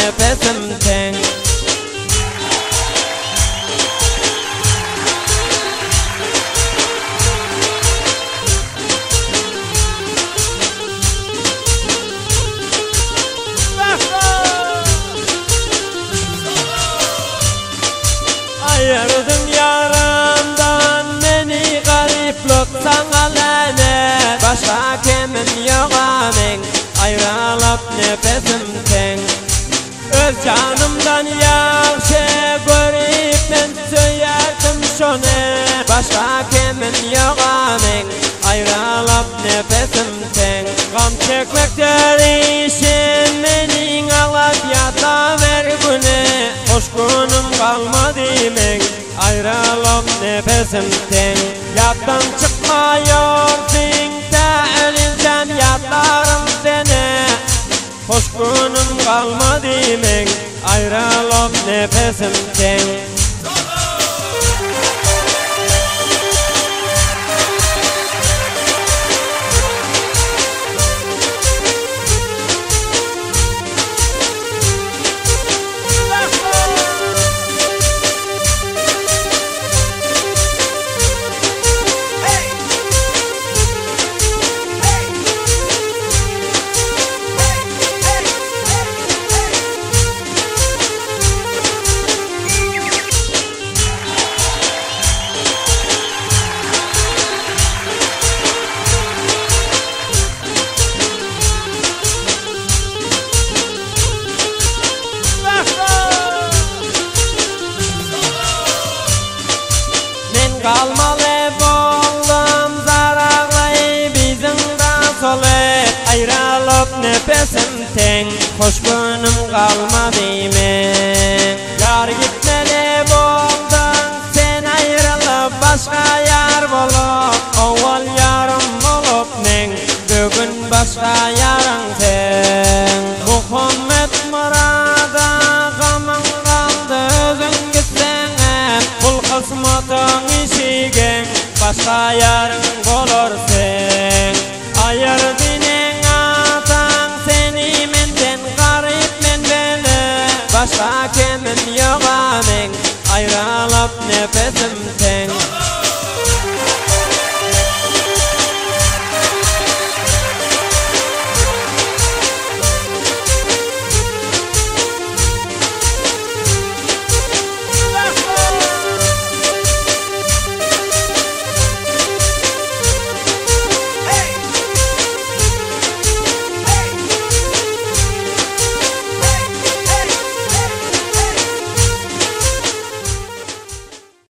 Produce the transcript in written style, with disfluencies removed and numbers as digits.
nefesim teng. Ayırdın yaramdan beni gariplik sana lanet. Başka kimin yok amin, ayrılıp nefesim teng. Öz canımdan yaxşı görüp ben söylerdim şunu. Başka kimin yok amin, ayrılıp nefesim teng. Gam çekmektir işim menin alıp yata ver güne. Hoş günüm kalmadı men, ayrılıp nefesim teng. Yattan çıkmıyorsun da ölürsem yatarım seni. Hoş günüm kalmadı men, ayrılıp nefesim teng. Kalmalı boldum zararlı bizim da solu. Ayrılıp nefesim teng, hoş günüm kalmadı men. Yar gitmeli boldun sen ayrılıp başka yar bulup. Oval yarım bulup men, bugün başka yarın sen. Muhammed Murada gamın kaldı özün gitsen. Bul kısmetın işigen, başka yarın